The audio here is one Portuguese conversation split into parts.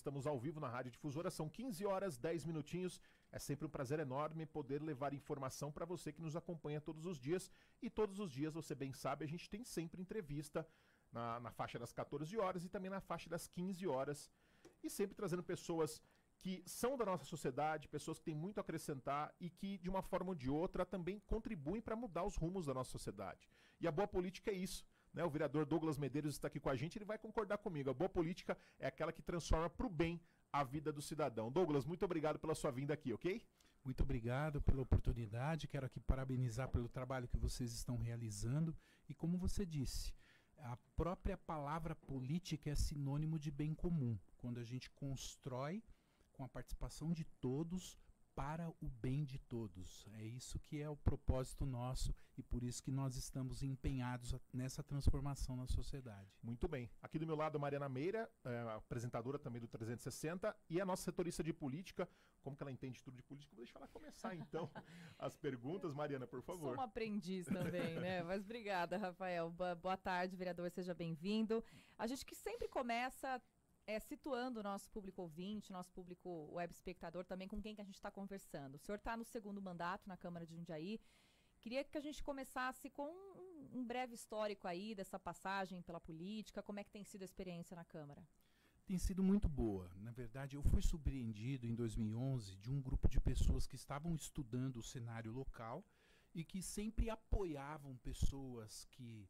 estamos ao vivo na Rádio Difusora, são 15 horas, 10 minutinhos. É sempre um prazer enorme poder levar informação para você que nos acompanha todos os dias. E todos os dias, você bem sabe, a gente tem sempre entrevista na faixa das 14 horas e também na faixa das 15 horas. E sempre trazendo pessoas que são da nossa sociedade, pessoas que têm muito a acrescentar e que, de uma forma ou de outra, também contribuem para mudar os rumos da nossa sociedade. E a boa política é isso. O vereador Douglas Medeiros está aqui com a gente, ele vai concordar comigo. A boa política é aquela que transforma para o bem a vida do cidadão. Douglas, muito obrigado pela sua vinda aqui, ok? Muito obrigado pela oportunidade, quero aqui parabenizar pelo trabalho que vocês estão realizando. E como você disse, a própria palavra política é sinônimo de bem comum. Quando a gente constrói com a participação de todos, para o bem de todos. É isso que é o propósito nosso e por isso que nós estamos empenhados nessa transformação na sociedade. Muito bem. Aqui do meu lado, a Mariana Meira, apresentadora também do 360, e a nossa setorista de política. Como que ela entende tudo de política? Vou deixar ela começar, então, as perguntas. Mariana, por favor. Sou uma aprendiz também, né? Mas obrigada, Rafael. Boa tarde, vereador, seja bem-vindo. A gente que sempre começa situando o nosso público ouvinte, nosso público web espectador também com quem que a gente está conversando. O senhor está no segundo mandato na Câmara de Jundiaí. Queria que a gente começasse com um breve histórico aí dessa passagem pela política. Como é que tem sido a experiência na Câmara? Tem sido muito boa. Na verdade, eu fui surpreendido em 2011 de um grupo de pessoas que estavam estudando o cenário local e que sempre apoiavam pessoas que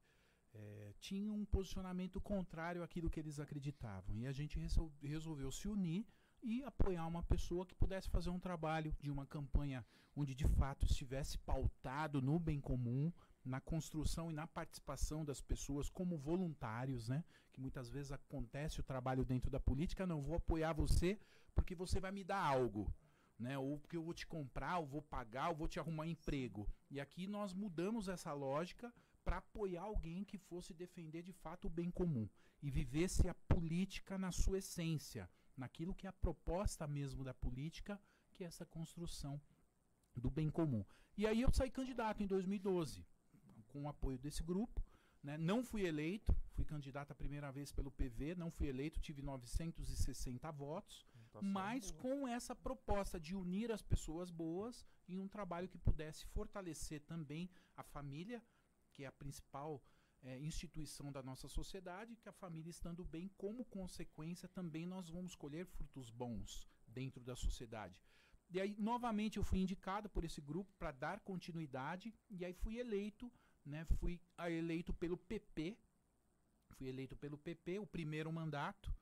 tinham um posicionamento contrário àquilo que eles acreditavam. E a gente resolveu se unir e apoiar uma pessoa que pudesse fazer um trabalho de uma campanha onde de fato estivesse pautado no bem comum, na construção e na participação das pessoas como voluntários, né? Que muitas vezes acontece o trabalho dentro da política, não vou apoiar você porque você vai me dar algo, né? Ou porque eu vou te comprar, ou vou pagar, ou vou te arrumar emprego. E aqui nós mudamos essa lógica para apoiar alguém que fosse defender de fato o bem comum e vivesse a política na sua essência, naquilo que é a proposta mesmo da política, que é essa construção do bem comum. E aí eu saí candidato em 2012, com o apoio desse grupo, né? Não fui eleito, fui candidato a primeira vez pelo PV, não fui eleito, tive 960 votos, mas com essa proposta de unir as pessoas boas em um trabalho que pudesse fortalecer também a família, que é a principal instituição da nossa sociedade, que a família estando bem, como consequência também nós vamos colher frutos bons dentro da sociedade. E aí, novamente, eu fui indicado por esse grupo para dar continuidade, e aí fui eleito, né, fui eleito pelo PP, o primeiro mandato,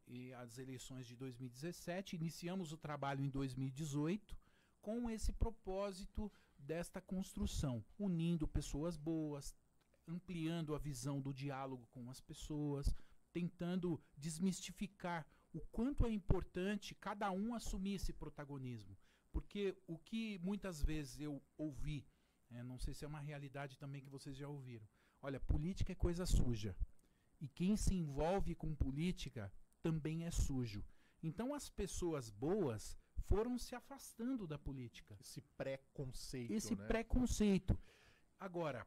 e as eleições de 2017, iniciamos o trabalho em 2018, com esse propósito desta construção, unindo pessoas boas, ampliando a visão do diálogo com as pessoas, tentando desmistificar o quanto é importante cada um assumir esse protagonismo. Porque o que muitas vezes eu ouvi, não sei se é uma realidade também que vocês já ouviram, olha, política é coisa suja. E quem se envolve com política também é sujo. Então as pessoas boas foram se afastando da política. Esse preconceito, Esse né? preconceito. Agora,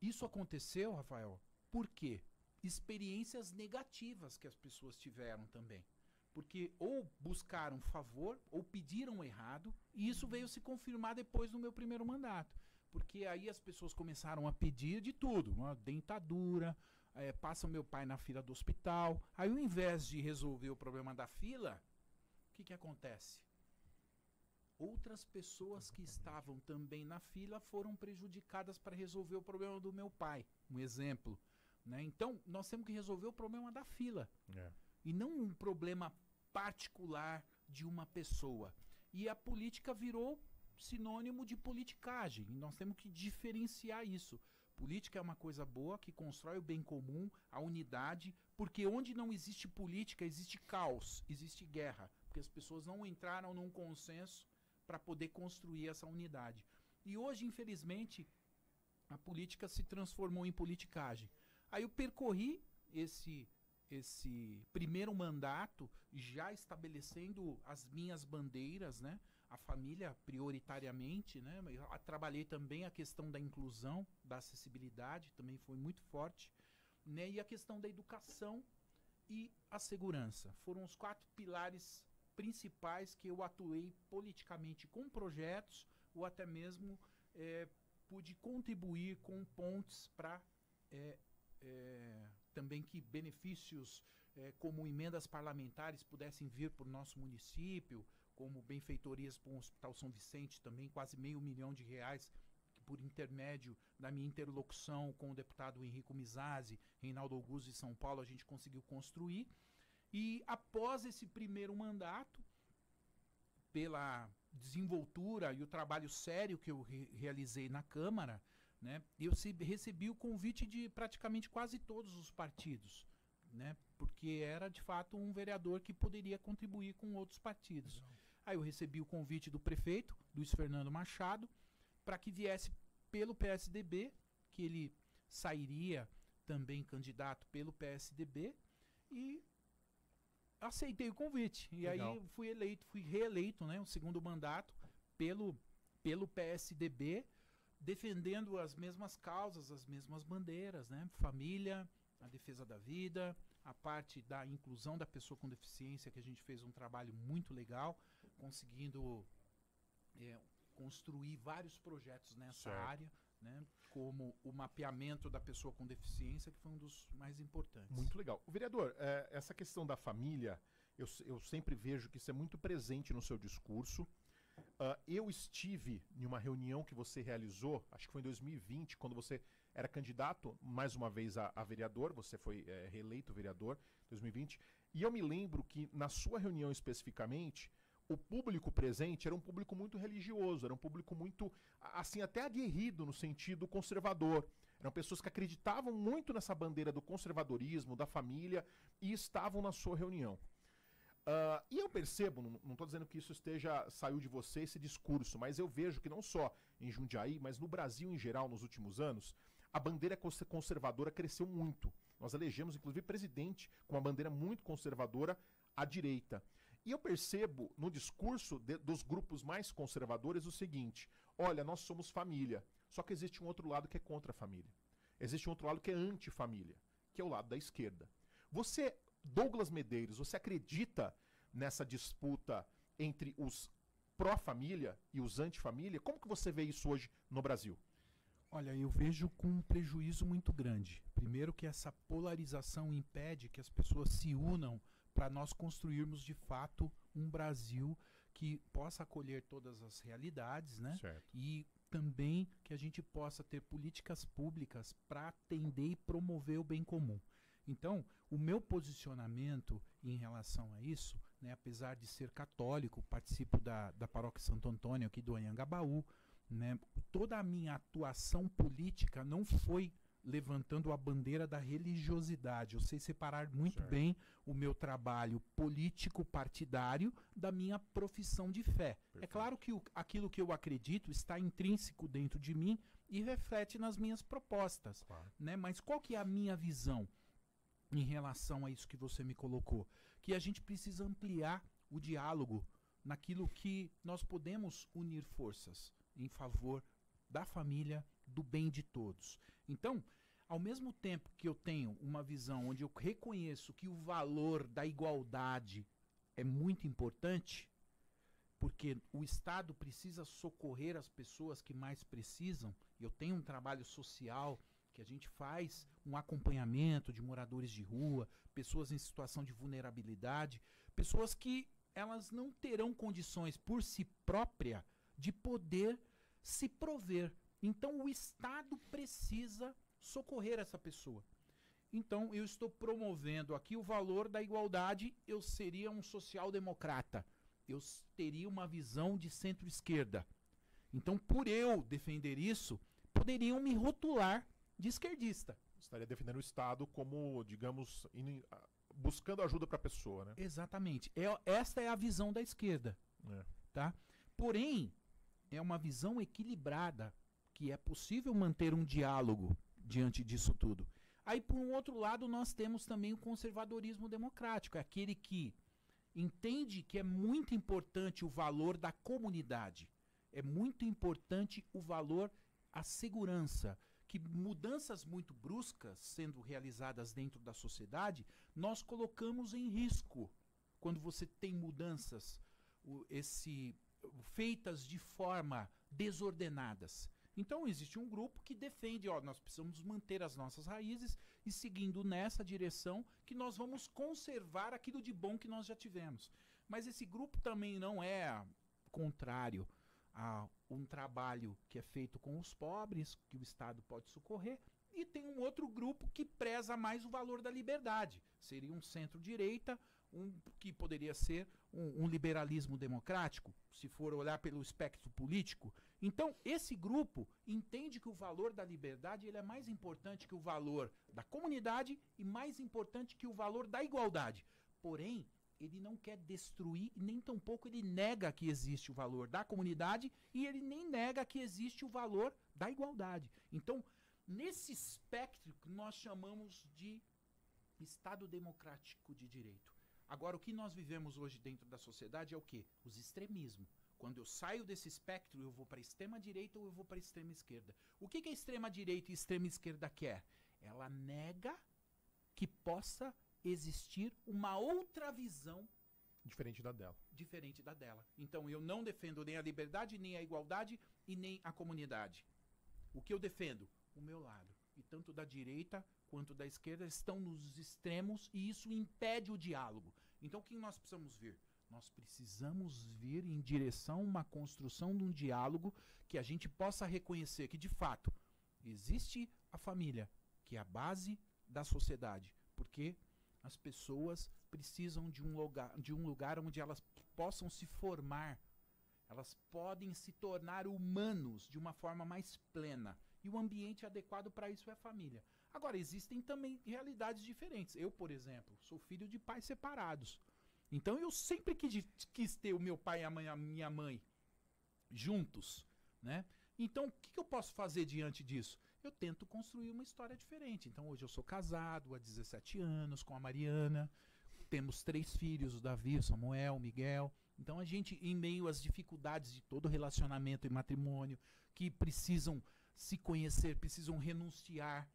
isso aconteceu, Rafael, por quê? Experiências negativas que as pessoas tiveram também. Porque ou buscaram favor, ou pediram errado, e isso veio se confirmar depois do meu primeiro mandato. Porque aí as pessoas começaram a pedir de tudo, uma dentadura, passa o meu pai na fila do hospital. Aí ao invés de resolver o problema da fila, o que acontece? Outras pessoas que estavam também na fila foram prejudicadas para resolver o problema do meu pai. Um exemplo, né? Então, nós temos que resolver o problema da fila. E não um problema particular de uma pessoa. E a política virou sinônimo de politicagem. E nós temos que diferenciar isso. Política é uma coisa boa que constrói o bem comum, a unidade, porque onde não existe política, existe caos, existe guerra. Porque as pessoas não entraram num consenso para poder construir essa unidade. E hoje, infelizmente, a política se transformou em politicagem. Aí eu percorri esse primeiro mandato já estabelecendo as minhas bandeiras, né? A família prioritariamente, né? Eu trabalhei também a questão da inclusão, da acessibilidade, também foi muito forte, né? E a questão da educação e a segurança. Foram os 4 pilares principais que eu atuei politicamente com projetos ou até mesmo pude contribuir com pontes para também que benefícios como emendas parlamentares pudessem vir para o nosso município, como benfeitorias para o Hospital São Vicente também, quase R$500 mil, que por intermédio da minha interlocução com o deputado Henrico Mizazzi, Reinaldo Augusto de São Paulo, a gente conseguiu construir. E após esse primeiro mandato, pela desenvoltura e o trabalho sério que eu realizei na Câmara, né, eu recebi o convite de praticamente quase todos os partidos, né, porque era de fato um vereador que poderia contribuir com outros partidos. Legal. Aí eu recebi o convite do prefeito, Luiz Fernando Machado, para que viesse pelo PSDB, que ele sairia também candidato pelo PSDB, e aceitei o convite. E Legal. Aí fui reeleito, né, o segundo mandato pelo PSDB, defendendo as mesmas causas, as mesmas bandeiras, né? Família, a defesa da vida, a parte da inclusão da pessoa com deficiência, que a gente fez um trabalho muito legal, conseguindo construir vários projetos nessa área, né? Como o mapeamento da pessoa com deficiência, que foi um dos mais importantes. Muito legal. Vereador, essa questão da família, eu sempre vejo que isso é muito presente no seu discurso. Eu estive em uma reunião que você realizou, acho que foi em 2020, quando você era candidato mais uma vez a vereador, você foi reeleito vereador em 2020, e eu me lembro que na sua reunião especificamente, o público presente era um público muito religioso, era um público muito, assim, até aguerrido no sentido conservador. Eram pessoas que acreditavam muito nessa bandeira do conservadorismo, da família, e estavam na sua reunião. E eu percebo, não estou dizendo que isso saiu de você, esse discurso, mas eu vejo que não só em Jundiaí, mas no Brasil em geral, nos últimos anos, a bandeira conservadora cresceu muito. Nós elegemos, inclusive, presidente com uma bandeira muito conservadora à direita. E eu percebo no discurso dos grupos mais conservadores o seguinte: olha, nós somos família, só que existe um outro lado que é contra a família. Existe um outro lado que é anti-família, que é o lado da esquerda. Você, Douglas Medeiros, você acredita nessa disputa entre os pró-família e os anti-família? Como que você vê isso hoje no Brasil? Olha, eu vejo com um prejuízo muito grande. Primeiro que essa polarização impede que as pessoas se unam para nós construirmos de fato um Brasil que possa acolher todas as realidades, né? Certo. E também que a gente possa ter políticas públicas para atender e promover o bem comum. Então, o meu posicionamento em relação a isso, né, apesar de ser católico, participo da Paróquia Santo Antônio aqui do Anhangabaú, né, toda a minha atuação política não foi levantando a bandeira da religiosidade. Eu sei separar muito bem o meu trabalho político partidário da minha profissão de fé. Perfeito. É claro que aquilo que eu acredito está intrínseco dentro de mim e reflete nas minhas propostas. Claro. Né? Mas qual que é a minha visão em relação a isso que você me colocou? Que a gente precisa ampliar o diálogo naquilo que nós podemos unir forças em favor da família, do bem de todos. Então, ao mesmo tempo que eu tenho uma visão onde eu reconheço que o valor da igualdade é muito importante, porque o Estado precisa socorrer as pessoas que mais precisam, eu tenho um trabalho social que a gente faz um acompanhamento de moradores de rua, pessoas em situação de vulnerabilidade, pessoas que elas não terão condições por si própria de poder se prover. Então o Estado precisa socorrer essa pessoa. Então eu estou promovendo aqui o valor da igualdade. Eu seria um social-democrata. Eu teria uma visão de centro-esquerda. Então, por eu defender isso, poderiam me rotular de esquerdista. Estaria defendendo o Estado como, digamos, buscando ajuda para a pessoa, né? Exatamente. Esta é a visão da esquerda. Tá? Porém, é uma visão equilibrada, que é possível manter um diálogo diante disso tudo. Aí, por um outro lado, nós temos também o conservadorismo democrático, é aquele que entende que é muito importante o valor da comunidade, é muito importante o valor, a segurança, que mudanças muito bruscas sendo realizadas dentro da sociedade, nós colocamos em risco. Quando você tem mudanças feitas de forma desordenadas. Então existe um grupo que defende, nós precisamos manter as nossas raízes e seguindo nessa direção que nós vamos conservar aquilo de bom que nós já tivemos. Mas esse grupo também não é contrário a um trabalho que é feito com os pobres, que o Estado pode socorrer, e tem um outro grupo que preza mais o valor da liberdade. Seria um centro-direita, que poderia ser um liberalismo democrático, se for olhar pelo espectro político. Então, esse grupo entende que o valor da liberdade ele é mais importante que o valor da comunidade e mais importante que o valor da igualdade. Porém, ele não quer destruir, nem tampouco ele nega que existe o valor da comunidade e ele nem nega que existe o valor da igualdade. Então, nesse espectro que nós chamamos de Estado democrático de direito. Agora, o que nós vivemos hoje dentro da sociedade é o quê? Os extremismos. Quando eu saio desse espectro, eu vou para a extrema-direita ou eu vou para a extrema-esquerda. O que a extrema-direita e a extrema-esquerda quer? Ela nega que possa existir uma outra visão diferente da dela. Diferente da dela. Então, eu não defendo nem a liberdade, nem a igualdade e nem a comunidade. O que eu defendo? O meu lado. E tanto da direita quanto da esquerda estão nos extremos e isso impede o diálogo. Então, o que nós precisamos ver? Nós precisamos vir em direção a uma construção de um diálogo que a gente possa reconhecer que, de fato, existe a família, que é a base da sociedade. Porque as pessoas precisam de um lugar onde elas possam se formar. Elas podem se tornar humanos de uma forma mais plena. E o ambiente adequado para isso é a família. Agora, existem também realidades diferentes. Eu, por exemplo, sou filho de pais separados. Então, eu sempre quis ter o meu pai e a minha mãe juntos, né? Então, o que eu posso fazer diante disso? Eu tento construir uma história diferente. Então, hoje eu sou casado há 17 anos com a Mariana. Temos 3 filhos, o Davi, o Samuel, o Miguel. Então, a gente, em meio às dificuldades de todo relacionamento e matrimônio, que precisam se conhecer, precisam renunciar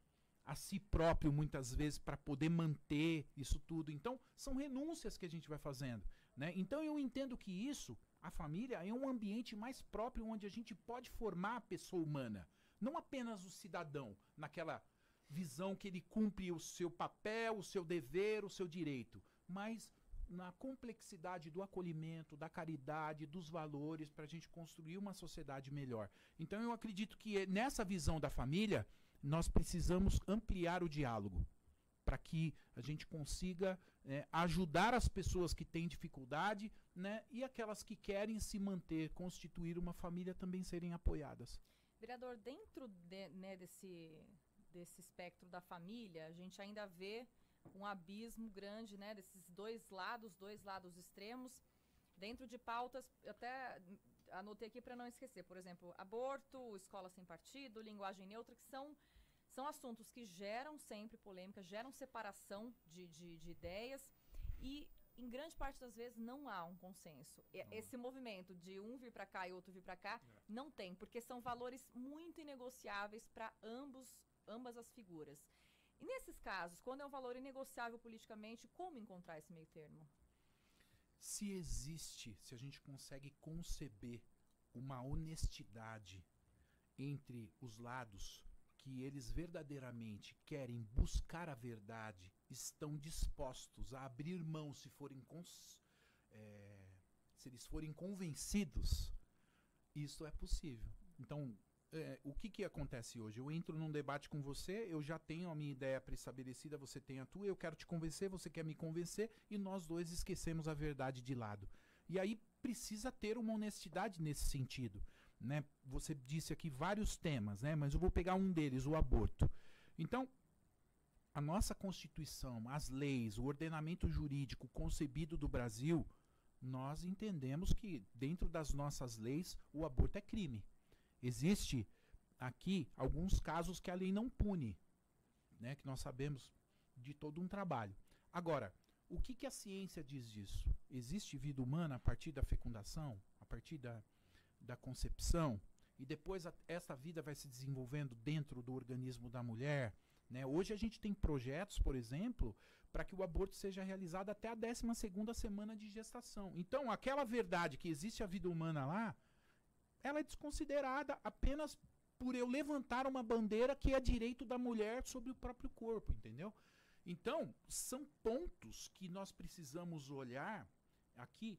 a si próprio muitas vezes para poder manter isso tudo. Então, são renúncias que a gente vai fazendo, né? Então, eu entendo que isso, a família, é um ambiente mais próprio onde a gente pode formar a pessoa humana. Não apenas o cidadão, naquela visão que ele cumpre o seu papel, o seu dever, o seu direito, mas na complexidade do acolhimento, da caridade, dos valores, para a gente construir uma sociedade melhor. Então, eu acredito que nessa visão da família, nós precisamos ampliar o diálogo para que a gente consiga ajudar as pessoas que têm dificuldade, né, e aquelas que querem se manter, constituir uma família também serem apoiadas. Vereador, dentro desse espectro da família, a gente ainda vê um abismo grande, né, desses dois lados extremos, dentro de pautas, eu até anotei aqui para não esquecer, por exemplo, aborto, escola sem partido, linguagem neutra, que são assuntos que geram sempre polêmica, geram separação de ideias e, em grande parte das vezes, não há um consenso. Esse movimento de um vir para cá e outro vir para cá, não tem, porque são valores muito inegociáveis para ambas as figuras. E nesses casos, quando é um valor inegociável politicamente, como encontrar esse meio termo? Se a gente consegue conceber uma honestidade entre os lados, que eles verdadeiramente querem buscar a verdade, estão dispostos a abrir mão se eles forem convencidos, isso é possível. Então, o que acontece hoje? Eu entro num debate com você, eu já tenho a minha ideia pré-estabelecida, você tem a tua, eu quero te convencer, você quer me convencer, e nós dois esquecemos a verdade de lado. E aí precisa ter uma honestidade nesse sentido, né? Você disse aqui vários temas, né? Mas eu vou pegar um deles, o aborto. Então, a nossa Constituição, as leis, o ordenamento jurídico concebido do Brasil, nós entendemos que dentro das nossas leis o aborto é crime. Existe aqui alguns casos que a lei não pune, né, que nós sabemos de todo um trabalho. Agora, o que a ciência diz disso? Existe vida humana a partir da fecundação, a partir da concepção? e depois essa vida vai se desenvolvendo dentro do organismo da mulher, né? Hoje a gente tem projetos, por exemplo, para que o aborto seja realizado até a 12ª semana de gestação. Então, aquela verdade que existe a vida humana lá, ela é desconsiderada apenas por eu levantar uma bandeira que é direito da mulher sobre o próprio corpo, entendeu? Então, são pontos que nós precisamos olhar aqui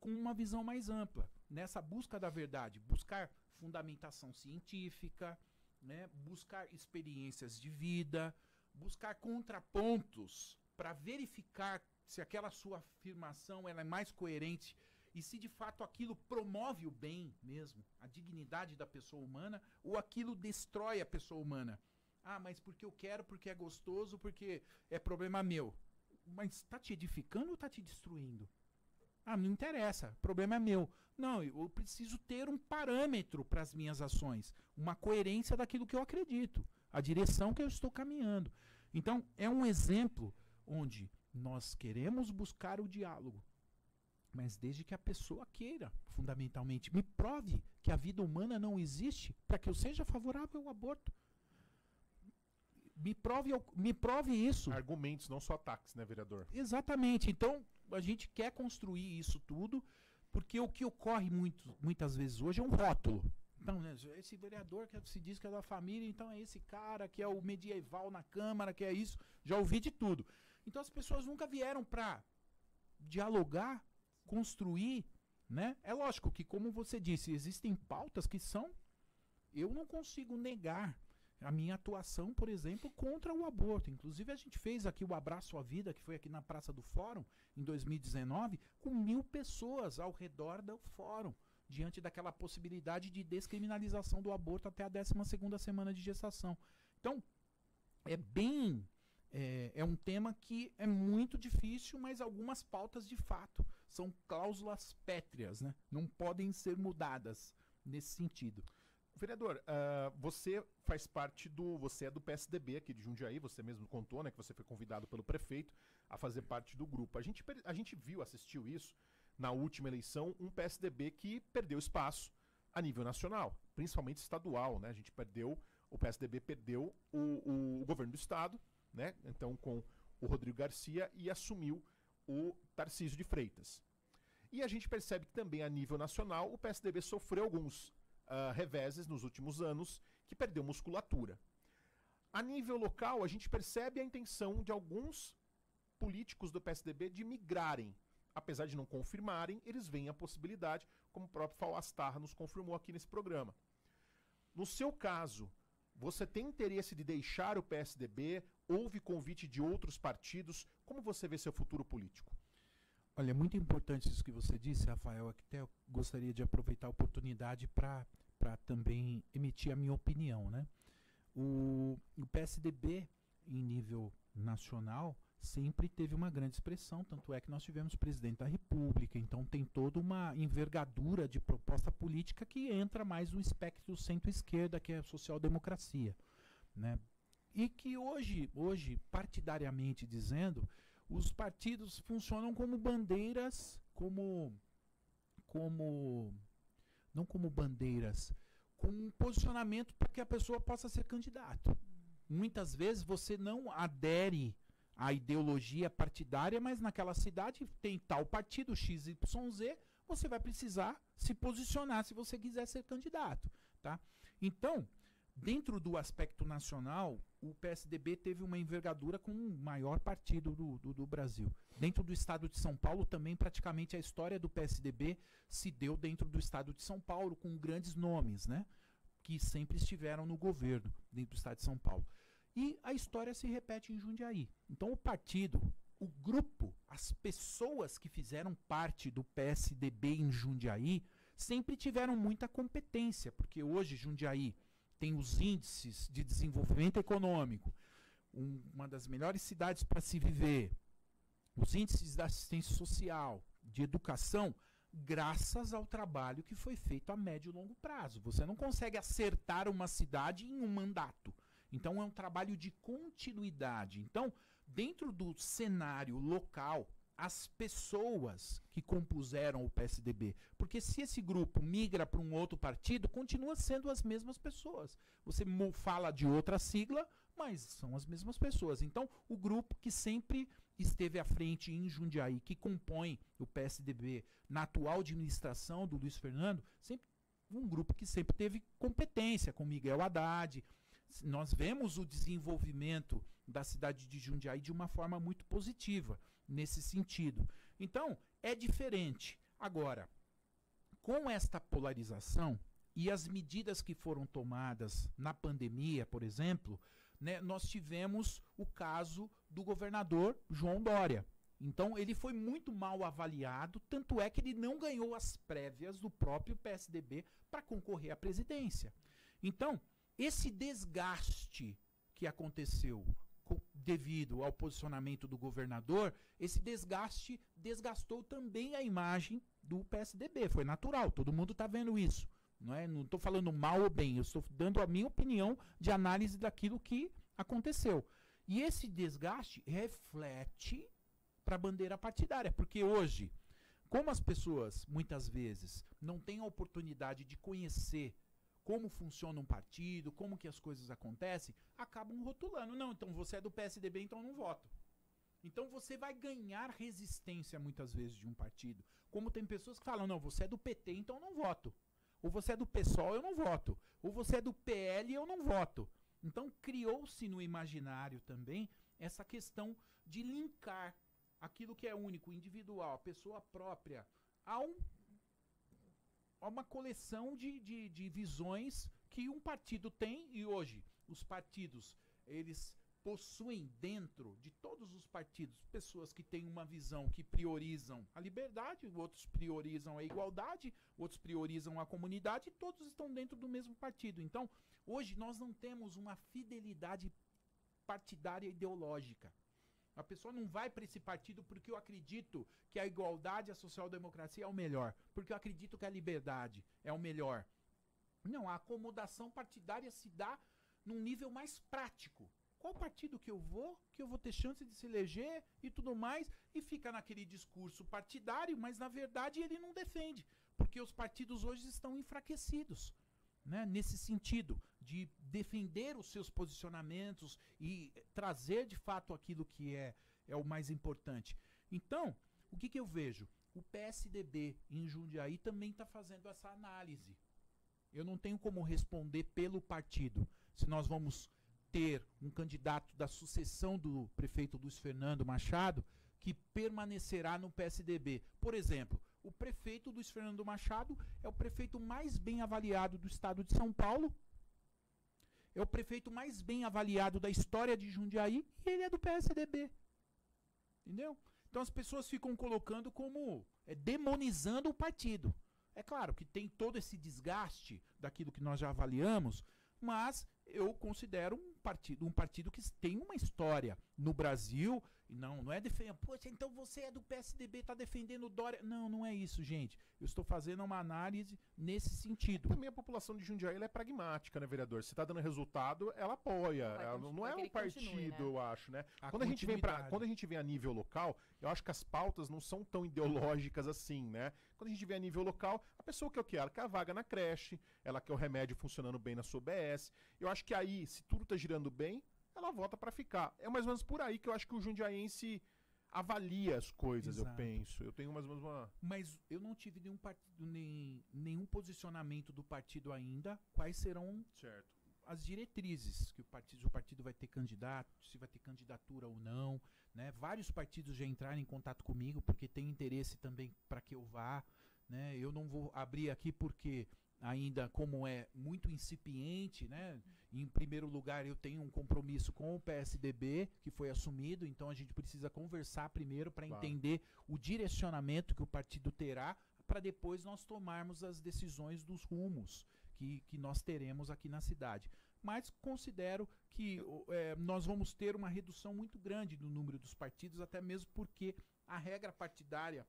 com uma visão mais ampla, nessa busca da verdade, buscar fundamentação científica, né, buscar experiências de vida, buscar contrapontos para verificar se aquela sua afirmação ela é mais coerente e se de fato aquilo promove o bem mesmo, a dignidade da pessoa humana, ou aquilo destrói a pessoa humana. Ah, mas porque eu quero, porque é gostoso, porque é problema meu. Mas está te edificando ou está te destruindo? Ah, não interessa, o problema é meu. Não, eu preciso ter um parâmetro para as minhas ações, uma coerência daquilo que eu acredito, a direção que eu estou caminhando. Então, é um exemplo onde nós queremos buscar o diálogo, mas desde que a pessoa queira, fundamentalmente. Me prove que a vida humana não existe para que eu seja favorável ao aborto. Me prove isso. Argumentos, não só ataques, né, vereador? Exatamente. Então, a gente quer construir isso tudo, porque o que ocorre muitas vezes hoje é um rótulo. Então, né, esse vereador que se diz que é da família, então é esse cara que é o medieval na Câmara, que é isso. Já ouvi de tudo. Então, as pessoas nunca vieram para dialogar, construir, né? É lógico que, como você disse, existem pautas que são... Eu não consigo negar a minha atuação, por exemplo, contra o aborto. Inclusive, a gente fez aqui o Abraço à Vida, que foi aqui na Praça do Fórum, em 2019, com 1000 pessoas ao redor do fórum, diante daquela possibilidade de descriminalização do aborto até a 12ª semana de gestação. Então, é um tema que é muito difícil, mas algumas pautas, de fato, são cláusulas pétreas, né? Não podem ser mudadas nesse sentido. Vereador, você faz parte você é do PSDB aqui de Jundiaí, você mesmo contou, né, que você foi convidado pelo prefeito a fazer parte do grupo. A gente assistiu isso na última eleição, um PSDB que perdeu espaço a nível nacional, principalmente estadual, né? O PSDB perdeu o governo do estado, né? Então com o Rodrigo Garcia, e assumiu o Tarcísio de Freitas. E a gente percebe que também a nível nacional o PSDB sofreu alguns reveses nos últimos anos, que perdeu musculatura. A nível local, a gente percebe a intenção de alguns políticos do PSDB de migrarem. Apesar de não confirmarem, eles veem a possibilidade, como o próprio Falastar nos confirmou aqui nesse programa. No seu caso, você tem interesse de deixar o PSDB? Houve convite de outros partidos? Como você vê seu futuro político? Olha, é muito importante isso que você disse, Rafael. Até eu gostaria de aproveitar a oportunidade para também emitir a minha opinião, né? O PSDB, em nível nacional, sempre teve uma grande expressão, tanto é que nós tivemos presidente da República, então tem toda uma envergadura de proposta política que entra mais no espectro centro-esquerda, que é a social-democracia, né? E que hoje, partidariamente dizendo, os partidos funcionam como bandeiras, não como bandeiras, com um posicionamento para que a pessoa possa ser candidato. Muitas vezes você não adere à ideologia partidária, mas naquela cidade tem tal partido XYZ, você vai precisar se posicionar se você quiser ser candidato, tá? Então, dentro do aspecto nacional, o PSDB teve uma envergadura com o maior partido do Brasil. Dentro do estado de São Paulo, também praticamente a história do PSDB se deu dentro do estado de São Paulo, com grandes nomes, né, que sempre estiveram no governo dentro do estado de São Paulo. E a história se repete em Jundiaí. Então o partido, o grupo, as pessoas que fizeram parte do PSDB em Jundiaí sempre tiveram muita competência, porque hoje Jundiaí tem os índices de desenvolvimento econômico, uma das melhores cidades para se viver, os índices da assistência social, de educação, graças ao trabalho que foi feito a médio e longo prazo. Você não consegue acertar uma cidade em um mandato. Então é um trabalho de continuidade. Então, dentro do cenário local, as pessoas que compuseram o PSDB. Porque se esse grupo migra para um outro partido, continua sendo as mesmas pessoas. Você fala de outra sigla, mas são as mesmas pessoas. Então, o grupo que sempre esteve à frente em Jundiaí, que compõe o PSDB na atual administração do Luiz Fernando, sempre um grupo que sempre teve competência com Miguel Haddad. Nós vemos o desenvolvimento da cidade de Jundiaí de uma forma muito positiva nesse sentido. Então, é diferente. Agora, com esta polarização e as medidas que foram tomadas na pandemia, por exemplo, né, nós tivemos o caso do governador João Dória. Então, ele foi muito mal avaliado, tanto é que ele não ganhou as prévias do próprio PSDB para concorrer à presidência. Então, esse desgaste que aconteceu devido ao posicionamento do governador, esse desgaste desgastou também a imagem do PSDB. Foi natural, todo mundo está vendo isso. Não estou falando mal ou bem, eu estou dando a minha opinião de análise daquilo que aconteceu. E esse desgaste reflete para a bandeira partidária, porque hoje, como as pessoas muitas vezes não têm a oportunidade de conhecer como funciona um partido, como que as coisas acontecem, acabam rotulando. Não, então você é do PSDB, então eu não voto. Então você vai ganhar resistência muitas vezes de um partido. Como tem pessoas que falam, não, você é do PT, então eu não voto. Ou você é do PSOL, eu não voto. Ou você é do PL, eu não voto. Então criou-se no imaginário também essa questão de linkar aquilo que é único, individual, a pessoa própria, a uma coleção de visões que um partido tem. E hoje os partidos, eles possuem dentro de todos os partidos pessoas que têm uma visão que priorizam a liberdade, outros priorizam a igualdade, outros priorizam a comunidade, e todos estão dentro do mesmo partido. Então, hoje nós não temos uma fidelidade partidária ideológica. A pessoa não vai para esse partido porque eu acredito que a igualdade e a social-democracia é o melhor, porque eu acredito que a liberdade é o melhor. Não, a acomodação partidária se dá num nível mais prático. Qual partido que eu vou ter chance de se eleger e tudo mais, e fica naquele discurso partidário, mas na verdade ele não defende, porque os partidos hoje estão enfraquecidos, né, nesse sentido de defender os seus posicionamentos e trazer de fato aquilo que é o mais importante. Então, o que eu vejo? O PSDB em Jundiaí também está fazendo essa análise. Eu não tenho como responder pelo partido se nós vamos ter um candidato da sucessão do prefeito Luiz Fernando Machado que permanecerá no PSDB. Por exemplo, o prefeito Luiz Fernando Machado é o prefeito mais bem avaliado do estado de São Paulo, é o prefeito mais bem avaliado da história de Jundiaí, e ele é do PSDB. Entendeu? Então as pessoas ficam colocando como demonizando o partido. É claro que tem todo esse desgaste daquilo que nós já avaliamos, mas eu considero um partido que tem uma história no Brasil. E não é defender, poxa, então você é do PSDB, está defendendo o Dória. Não, não é isso, gente. Eu estou fazendo uma análise nesse sentido. Também a população de Jundiaí ela é pragmática, né, vereador? Se está dando resultado, ela apoia. Ela não é um partido, continue, né? Eu acho, né? Quando a gente vem a nível local, eu acho que as pautas não são tão ideológicas assim, né? Quando a gente vê a nível local, a pessoa quer o quê? Ela quer a vaga na creche, ela quer o remédio funcionando bem na sua UBS. Eu acho que aí, se tudo está girando bem, ela vota para ficar. É mais ou menos por aí que eu acho que o jundiaense avalia as coisas. Exato. Eu penso. Eu tenho mais ou menos uma... Mas eu não tive nenhum posicionamento do partido ainda. Quais serão as diretrizes que o partido vai ter candidato, se vai ter candidatura ou não, né? Vários partidos já entraram em contato comigo porque tem interesse também para que eu vá, né? Eu não vou abrir aqui porque ainda, como é muito incipiente, né? Em primeiro lugar, eu tenho um compromisso com o PSDB que foi assumido, então a gente precisa conversar primeiro para entender o direcionamento que o partido terá, para depois nós tomarmos as decisões dos rumos que nós teremos aqui na cidade. Mas considero que nós vamos ter uma redução muito grande no número dos partidos, até mesmo porque a regra partidária,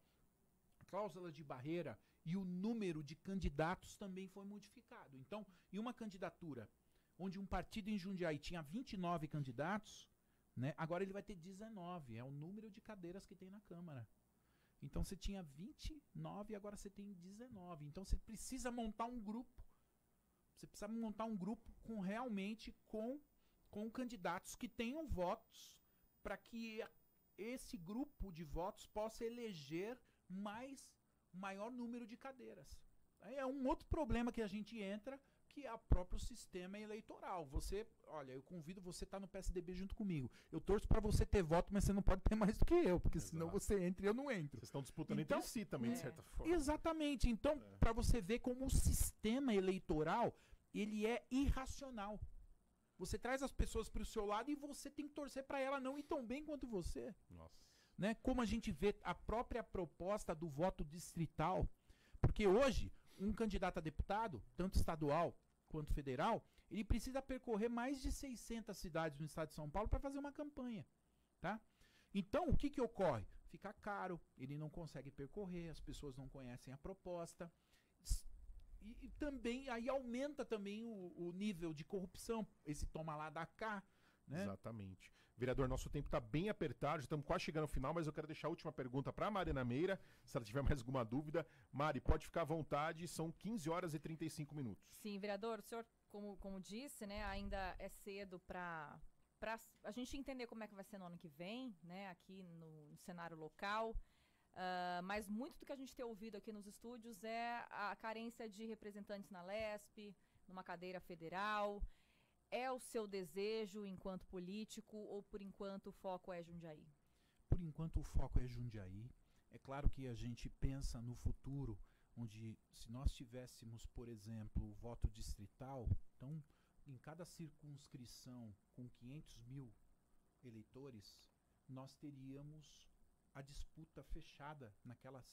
a cláusula de barreira e o número de candidatos também foi modificado. Então, em uma candidatura onde um partido em Jundiaí tinha 29 candidatos, né, agora ele vai ter 19. É o número de cadeiras que tem na Câmara. Então você tinha 29 e agora você tem 19. Então você precisa montar um grupo. Você precisa montar um grupo realmente com candidatos que tenham votos para que esse grupo de votos possa eleger maior número de cadeiras. Aí é um outro problema que a gente entra, que é o próprio sistema eleitoral. Olha, eu convido você a estar no PSDB junto comigo. Eu torço para você ter voto, mas você não pode ter mais do que eu, porque senão você entra e eu não entro. Vocês estão disputando entre si também, de certa forma. Exatamente. Então, para você ver como o sistema eleitoral, ele é irracional. Você traz as pessoas para o seu lado e você tem que torcer para ela não ir tão bem quanto você. Nossa. Né? Como a gente vê a própria proposta do voto distrital, porque hoje um candidato a deputado, tanto estadual quanto federal, ele precisa percorrer mais de 600 cidades no estado de São Paulo para fazer uma campanha, tá? Então, o que ocorre? Fica caro, ele não consegue percorrer, as pessoas não conhecem a proposta, e também aí aumenta também o nível de corrupção, esse toma lá da cá, né? Exatamente. Vereador, nosso tempo está bem apertado, já estamos quase chegando ao final, mas eu quero deixar a última pergunta para a Mariana Meira, se ela tiver mais alguma dúvida. Mari, pode ficar à vontade, são 15 horas e 35 minutos. Sim, vereador, o senhor, como disse, né, ainda é cedo para a gente entender como é que vai ser no ano que vem, né, aqui no cenário local. Mas muito do que a gente tem ouvido aqui nos estúdios é a carência de representantes na LESP, numa cadeira federal. É o seu desejo enquanto político ou por enquanto o foco é Jundiaí? Por enquanto o foco é Jundiaí. É claro que a gente pensa no futuro, onde se nós tivéssemos, por exemplo, o voto distrital, então em cada circunscrição com 500 mil eleitores, nós teríamos a disputa fechada naquela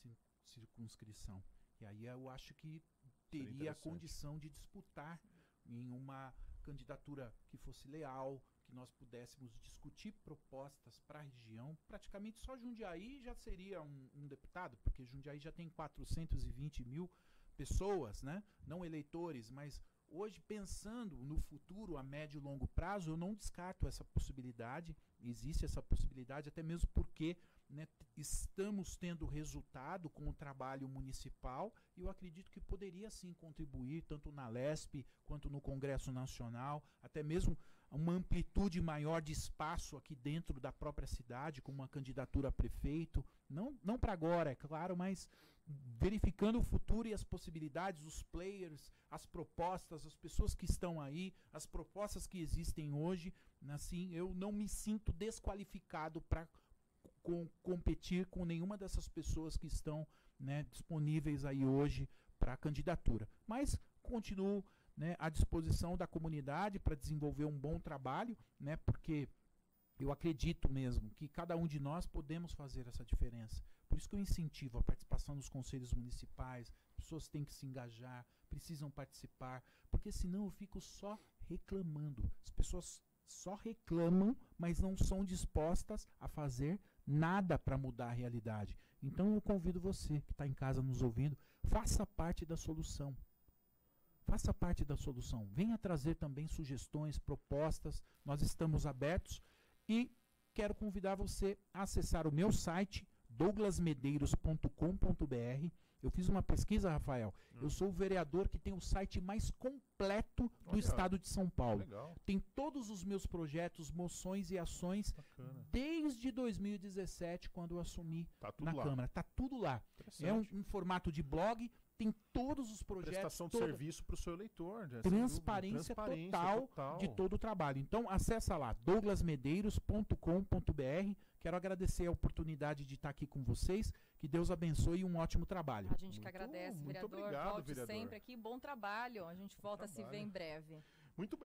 circunscrição. E aí eu acho que teria a condição de disputar em uma candidatura que fosse leal, que nós pudéssemos discutir propostas para a região. Praticamente só Jundiaí já seria um deputado, porque Jundiaí já tem 420 mil pessoas, né? Não eleitores, mas hoje, pensando no futuro, a médio e longo prazo, eu não descarto essa possibilidade, existe essa possibilidade, até mesmo porque, né, estamos tendo resultado com o trabalho municipal e eu acredito que poderia sim contribuir tanto na LESP quanto no Congresso Nacional, até mesmo uma amplitude maior de espaço aqui dentro da própria cidade, com uma candidatura a prefeito, não para agora, é claro, mas verificando o futuro e as possibilidades, os players, as propostas, as pessoas que estão aí, as propostas que existem hoje, assim, eu não me sinto desqualificado para competir com nenhuma dessas pessoas que estão, né, disponíveis aí hoje para a candidatura. Mas continuo, né, à disposição da comunidade para desenvolver um bom trabalho, né, porque eu acredito mesmo que cada um de nós podemos fazer essa diferença. Por isso que eu incentivo a participação nos conselhos municipais, as pessoas têm que se engajar, precisam participar, porque senão eu fico só reclamando. As pessoas só reclamam, mas não são dispostas a fazer nada para mudar a realidade. Então eu convido você que está em casa nos ouvindo, faça parte da solução. Faça parte da solução. Venha trazer também sugestões, propostas. Nós estamos abertos e quero convidar você a acessar o meu site douglasmedeiros.com.br. Eu fiz uma pesquisa, Rafael. Eu sou o vereador que tem o site mais completo do estado de São Paulo. Legal. Tem todos os meus projetos, moções e ações desde 2017, quando eu assumi na Câmara. Tá tudo lá. É um formato de blog, tem todos os projetos. Prestação de serviço para o seu eleitor. Transparência total de todo o trabalho. Então, acessa lá, douglasmedeiros.com.br. Quero agradecer a oportunidade de estar aqui com vocês. Que Deus abençoe e um ótimo trabalho. A gente que agradece, vereador. Muito obrigado, volte vereador. sempre aqui. Bom trabalho. A gente volta a se ver em breve. Muito